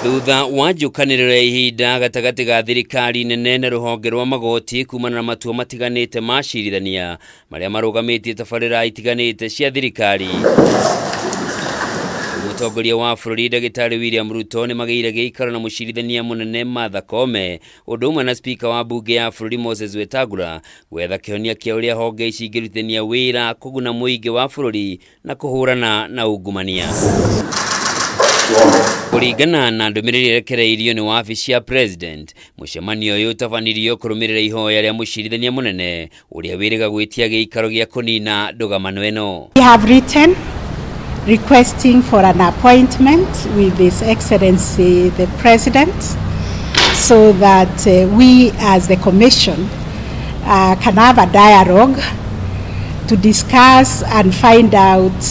Thutha wa njukaniriro ya ihinda gatagati ga thirikari nene na ruhonge rwa magoti kumana na matua matiganite macirithania maria marugamitie tabarira itiganite cia thirikari, mutongoria wa bururi Dagitari William Ruto ni magiire giikaro na mucirithania munene Martha Koome undu umwe na speaker wa bunge ya bururi Moses Wetangula gwetha kihonia kia uria honge ici ingirutithania wira kuguna muingi wa bururi na kuhurana na ungumania. Kuringana na ndumiriri irekereirio ni wabici ya president, mucemanio uyu tabanirio kurumirira ihoya ria mucirithania munene uria wiriga gwitia giikaro gia kunina ndugamo eno. We have written requesting for an appointment with His Excellency the President so that we as the Commission can have a dialogue to discuss and find out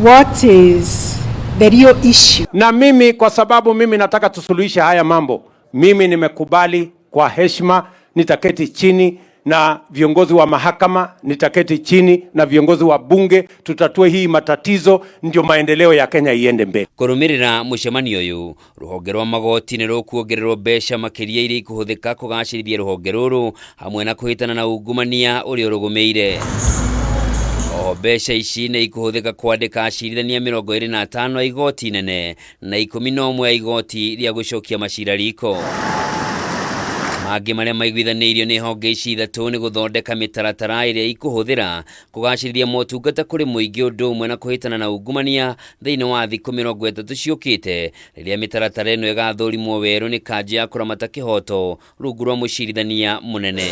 what is the real issue. Na mimi kwa sababu mimi nataka tusuluhishe haya mambo, mimi nimekubali kwa heshima nitaketi chini na viongozi wa mahakama, nitaketi chini na viongozi wa bunge, tutatue hii matatizo ndio maendeleo ya Kenya iende mbele. Kurumirira mucemanio uyu ruhonge rwa magoti ni rukuongererwo mbeca makiria iri kuhuthika kugacirithia ruhonge ruru hamwe na kuhitana na ungumania uri urugumeire. Mbeca ici ni ikuhuthika kwandika acirithania 25 a igoti nene na 11 a igoti ria gucokia macira riko. Mangi maria maiguithaniirio ni honge ici ithatu ni guthondeka mitaratara iria ikuhuthira kugacirithia motungata kuri muingi undu umwe na kuhitana na ungumania thiini wa thiku 30 ciukite riria mitaratara eno igathurimwo weru ni kanji ya kuramata kihoto rungu rwa mucirithania munene.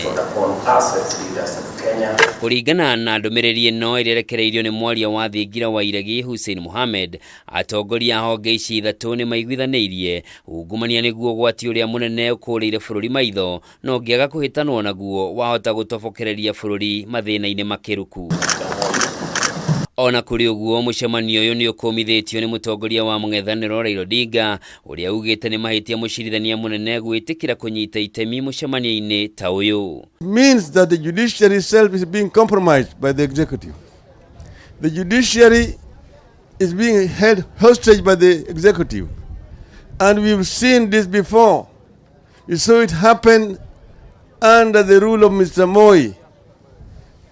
Kuringana na ndumiriri eno iria irekereirio ni mwaria wa thingira wa iregi Hussein Mohamed, atongoria honge ici ithatu ni maiguithaniirie ungumania niguo gwati uria munene ukuriire bururi maitho no ngiaga kuhitanwo naguo wahota gutobokereria bururi mathina-ini makiruku. Ona kuri uguo mucemanio uyu ni ukumithitio ni mutongoria wa mung'ethaniro Raila Odinga uria ugite ni mahitia mucirithania munene gwitikira kunyita itemi mucemanio-ini ta uyu. Means that the judiciary itself is being compromised by the executive. The judiciary is being held hostage by the executive, and we've seen this before. You saw it happen under the rule of Mr. Moi,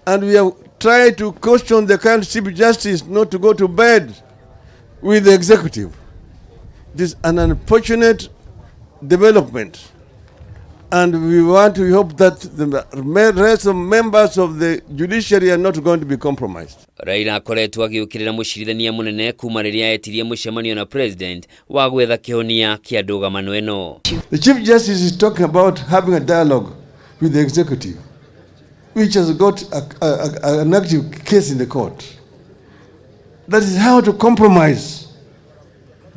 and we have tried to caution the current Chief Justice not to go to bed with the executive. This is an unfortunate development, and we hope that the rest of members of the judiciary are not going to be compromised. Raila akoretwo agiukirira mucirithania munene kuma riria etirie mucemanio na president wa gwetha kihonia kia ndugamo eno. The Chief Justice is talking about having a dialogue with the executive, which has got an active case in the court. That is how to compromise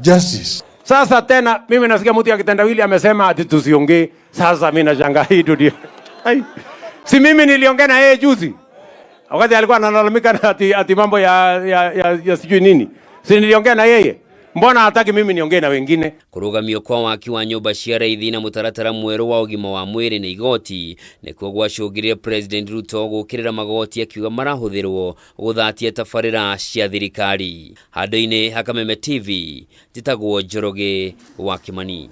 justice. Sasa tena mimi nasikia mtu akitendawili amesema ati tusiongee. Sasa mimi nashangaa hii ndio. Si mimi niliongea na yeye juzi. Wakati alikuwa analalamika ati mambo ya sijui nini. Si niliongea na yeye. Mbona hataki mimi niongee na wengine? Kurugamio kwa waki wa nyumba cia raithi na mutaratara mweru wa ugima wa mwiri na igoti nikuo gwacungirire President Ruto gukirira magoti akiuga marahuthirwo guthatia tabarira cia thirikari. Handu-ini ha Kameme TV, njitagwo Njoroge wa Kimani.